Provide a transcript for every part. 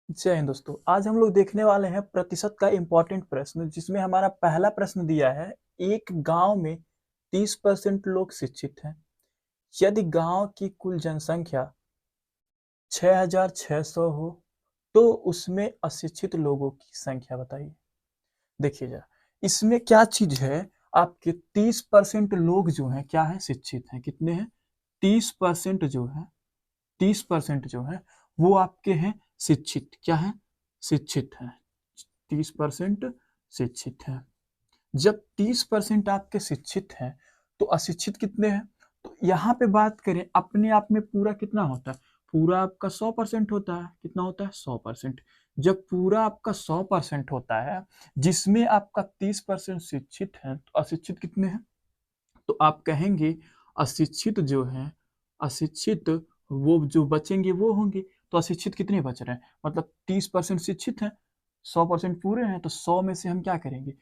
जय हिंद दोस्तों। आज हम लोग देखने वाले हैं प्रतिशत का इम्पोर्टेंट प्रश्न, जिसमें हमारा पहला प्रश्न दिया है। एक गांव में 30% लोग शिक्षित हैं। यदि गांव की कुल जनसंख्या 6,600 हो तो उसमें अशिक्षित लोगों की संख्या बताइए। देखिए जरा, इसमें क्या चीज है। आपके 30% लोग जो हैं क्या है, शिक्षित हैं। कितने हैं? 30% जो है, 30% जो है वो आपके हैं शिक्षित। क्या है? शिक्षित है। 30% शिक्षित है। जब 30% आपके शिक्षित हैं तो अशिक्षित कितने हैं? तो यहाँ पे बात करें, अपने आप में पूरा कितना होता है? पूरा आपका 100% होता है। कितना होता है? 100%। जब पूरा आपका 100% होता है, जिसमें आपका 30% शिक्षित है, तो अशिक्षित कितने हैं? तो आप कहेंगे अशिक्षित जो है, अशिक्षित वो जो बचेंगे वो होंगे। तो अशिक्षित कितने बच रहे हैं? मतलब 30% शिक्षित हैं, 100% पूरे हैं, तो 100 में से हम क्या करेंगे?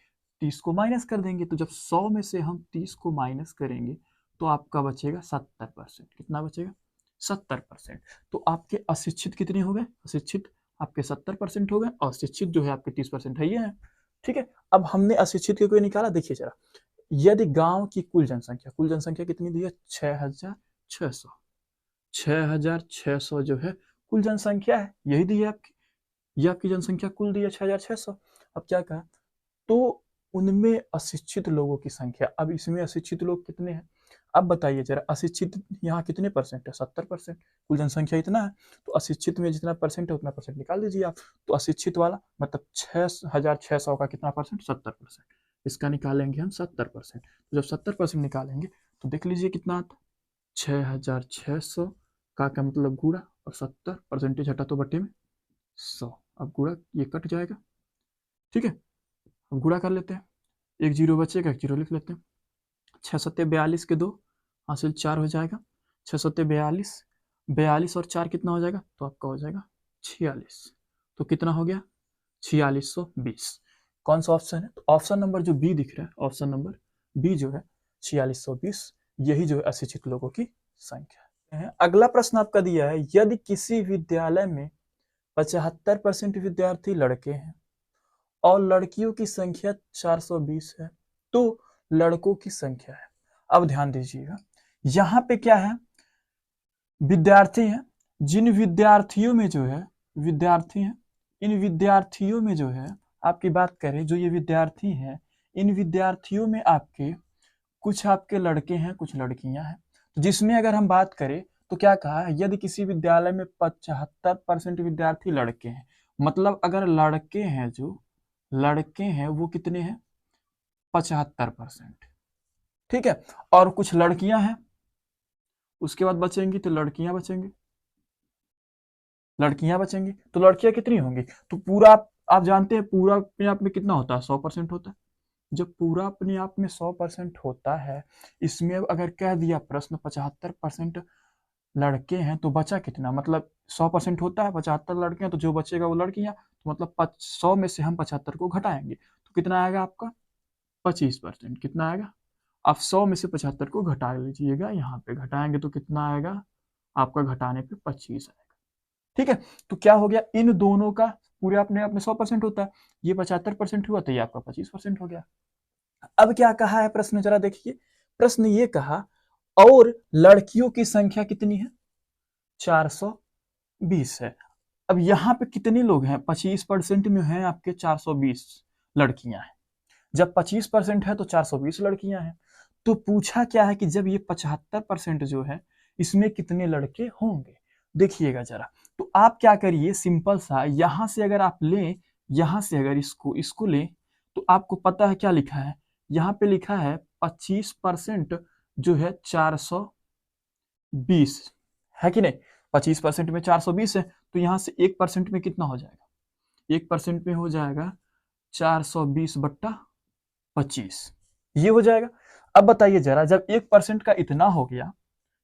30 को माइनस कर देंगे। तो जब 100 में से हम 30 को माइनस करेंगे तो आपका बचेगा 70%। कितना बचेगा? 70%। तो आपके अशिक्षित कितने हो गए? अशिक्षित आपके 70% हो गए, और शिक्षित जो है आपके 30% है, ये है। ठीक है। अब हमने अशिक्षित के कोई निकाला। देखिए जरा, यदि गांव की कुल जनसंख्या कितनी दी है? 6,600। 6,600 जो है कुल जनसंख्या है, यही दी है आपकी। ये आपकी जनसंख्या कुल दी है 6,600। अब क्या कहा? तो उनमें अशिक्षित लोगों की संख्या। अब इसमें अशिक्षित लोग कितने हैं? अब बताइए जरा, अशिक्षित यहाँ कितने परसेंट है? 70%। कुल जनसंख्या इतना है, तो अशिक्षित में जितना परसेंट है उतना परसेंट निकाल दीजिए आप। तो अशिक्षित वाला मतलब 6,600 का कितना परसेंट? 70%। इसका निकालेंगे हम 70%। तो जब 70% निकालेंगे तो देख लीजिए कितना आता है। 6,600 का मतलब गुणा, और 70 परसेंटेज हटा तो बटे में 100। अब गुणा ये कट जाएगा। ठीक है। अब गुणा कर लेते हैं, एक जीरो बचेगा, एक जीरो लिख लेते हैं। 6 सत्ते 42 के दो, हासिल 4 हो जाएगा। 6 सत्ते 42, 42 और 4 कितना हो जाएगा? तो आपका हो जाएगा 46। तो कितना हो गया? 4620। कौन सा ऑप्शन है? तो ऑप्शन नंबर जो बी दिख रहा है, ऑप्शन नंबर बी जो है 4620, यही जो है अशिक्षित लोगों की संख्या है। अगला प्रश्न आपका दिया है, यदि किसी विद्यालय में 75% विद्यार्थी लड़के हैं और लड़कियों की संख्या 420 है, तो लड़कों की संख्या है। अब ध्यान दीजिएगा, यहाँ पे क्या है? विद्यार्थी हैं। जिन विद्यार्थियों में जो है, विद्यार्थी हैं, इन विद्यार्थियों में जो है, आपकी बात करें, जो ये विद्यार्थी हैं, इन विद्यार्थियों में आपके कुछ आपके लड़के हैं, कुछ लड़कियां हैं। तो जिसमें अगर हम बात करें तो क्या कहा है? यदि किसी विद्यालय में 75% विद्यार्थी लड़के हैं, मतलब अगर लड़के हैं, जो लड़के हैं वो कितने हैं? 75%। ठीक है। और कुछ लड़कियां हैं, उसके बाद बचेंगी तो लड़कियां बचेंगी। लड़कियां बचेंगी तो लड़कियां कितनी होंगी? तो पूरा आप जानते हैं, पूरा अपने आप में कितना होता है? 100% होता है। जब पूरा अपने आप में 100% होता है, इसमें अगर कह दिया प्रश्न 75% लड़के हैं, तो बचा कितना? मतलब 100% होता है, 75 लड़के हैं, तो जो बचेगा वो लड़कियां। तो मतलब 100 में से हम 75 को घटाएंगे तो कितना आएगा आपका? 25%। कितना आएगा? आप 100 में से 75 को घटा लीजिएगा, यहाँ पे घटाएंगे तो कितना आएगा आपका? घटाने पे 25 आएगा। ठीक है। तो क्या हो गया? इन दोनों का पूरे अपने आप में 100% होता है, ये 75% हुआ, तो ये आपका 25% हो गया। अब क्या कहा है प्रश्न, जरा देखिए। प्रश्न ये कहा, और लड़कियों की संख्या कितनी है? 420 है। अब यहाँ पे कितने लोग हैं? 25% में है आपके 420 लड़कियां हैं। जब 25% है तो 420 लड़कियां हैं। तो पूछा क्या है कि जब ये 75% जो है, इसमें कितने लड़के होंगे? देखिएगा जरा। तो आप क्या करिए, सिंपल सा, यहां से अगर आप लें, यहां से अगर इसको इसको लें, तो आपको पता है क्या लिखा है? यहाँ पे लिखा है 25% जो है 420, है कि नहीं? 25% में 420 है, तो यहाँ से 1% में कितना हो जाएगा? 1% में हो जाएगा 420/25, ये हो जाएगा। अब बताइए जरा, जब 1% का इतना हो गया,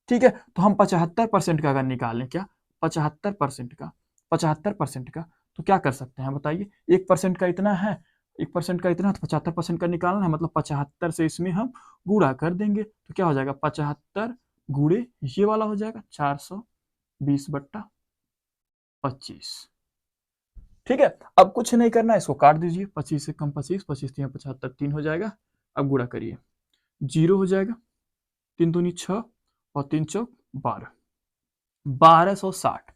ठीक है, तो हम 75% का अगर निकालें, क्या 75% का, 75% का, तो क्या कर सकते हैं बताइए? 1% का इतना है, 1% का इतना, तो 75% का निकालना है, मतलब 75 से इसमें हम गुणा कर देंगे, तो क्या हो जाएगा? 75 गुणे ये वाला हो जाएगा 420/25। ठीक है, अब कुछ नहीं करना, इसको काट दीजिए, 25 से कम 25, 25 3 75, 3 हो जाएगा। अब गुणा करिए, 0 हो जाएगा, 3 दूनी 6 और 3 चौक 12, 1260।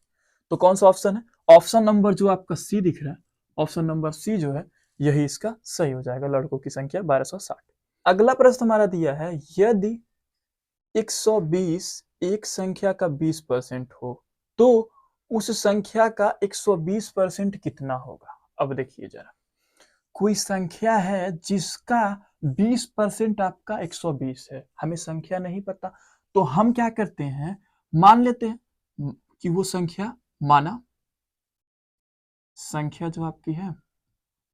तो कौन सा ऑप्शन है? ऑप्शन नंबर जो आपका सी दिख रहा है, ऑप्शन नंबर सी जो है यही इसका सही हो जाएगा, लड़कों की संख्या 1260। अगला प्रश्न हमारा दिया है, यदि 120 एक संख्या का 20% हो तो उस संख्या का 120% कितना होगा? अब देखिए जरा, कोई संख्या है जिसका 20% आपका 120 है, हमें संख्या नहीं पता, तो हम क्या करते हैं, मान लेते हैं कि वो संख्या, माना संख्या जो आपकी है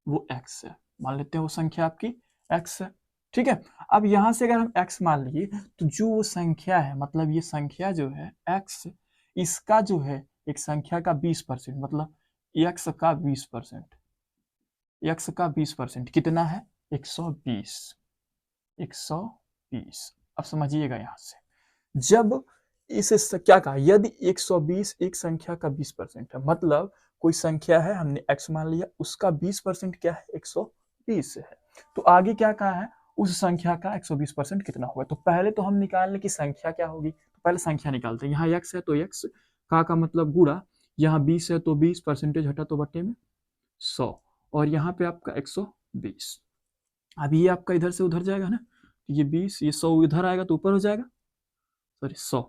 वो x है, मान लेते हैं वो संख्या आपकी x है। ठीक है, अब यहां से अगर हम x मान लिए तो जो वो संख्या है, मतलब ये संख्या जो है x, इसका जो है एक संख्या का 20%, मतलब x का 20%, x का 20% कितना है? 120, 120। अब समझिएगा यहां से, जब इसे क्या कहा, यदि 120 एक संख्या का 20% है, मतलब कोई संख्या है, हमने x मान लिया, उसका 20% क्या है? 120 है। तो आगे क्या कहा है, उस संख्या का 120% कितना होगा? तो पहले तो हम निकाल लें कि संख्या क्या होगी, तो पहले संख्या निकालते हैं। यहाँ x है तो x का मतलब गुणा, यहाँ 20 है तो 20, परसेंटेज हटा तो बटे में 100, और यहाँ पे आपका 120। अब ये आपका इधर से उधर जाएगा ना, ये 20, ये 100 इधर आएगा तो ऊपर हो जाएगा, सॉरी 100,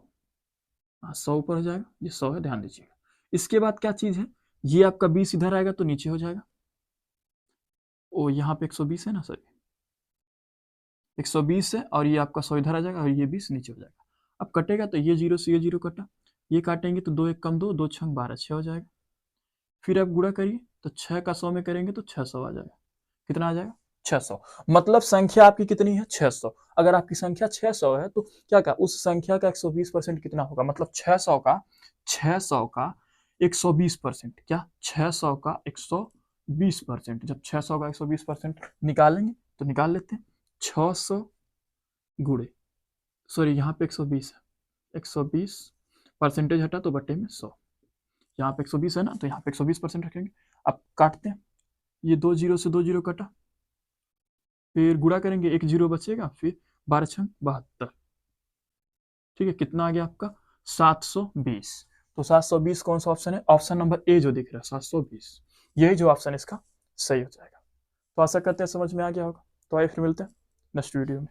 100 ऊपर हो जाएगा, ये 100 है, ध्यान दीजिएगा। इसके बाद क्या चीज है, ये आपका 20 इधर आएगा तो नीचे हो जाएगा, ओ यहाँ पे 120 है ना, सॉरी 120 है, और ये आपका 100 इधर आ जाएगा और ये 20 नीचे हो जाएगा। अब कटेगा तो ये 0 से ये 0 कटा, ये काटेंगे तो 2 1 कम 2, 2 6 12, 6 हो जाएगा। फिर आप गुणा करिए तो 6 का 100 में करेंगे तो 600 आ जाएगा। कितना आ जाएगा? 600। मतलब संख्या आपकी कितनी है? 600। अगर आपकी संख्या 600 है तो क्या कहा, उस संख्या का 120% कितना होगा? मतलब 600 का 120%, क्या 600 का 120%, जब 600 का 120% निकालेंगे तो निकाल लेते हैं, 600 गुणे, सॉरी यहाँ पे 120 है, 120 परसेंटेज हटा तो बटे में 100, यहाँ पे 120 है ना तो यहाँ पे 120% रखेंगे। अब काटते हैं, ये 2 जीरो से 2 जीरो कटा, फिर गुणा करेंगे, 1 जीरो बचेगा, फिर 12 छंग 72। ठीक है, कितना आ गया आपका? 720। तो 720 कौन सा ऑप्शन है? ऑप्शन नंबर ए जो दिख रहा है 720, यही जो ऑप्शन इसका सही हो जाएगा। तो आशा करते हैं समझ में आ गया होगा। तो आइए फिर मिलते हैं नेक्स्ट वीडियो में।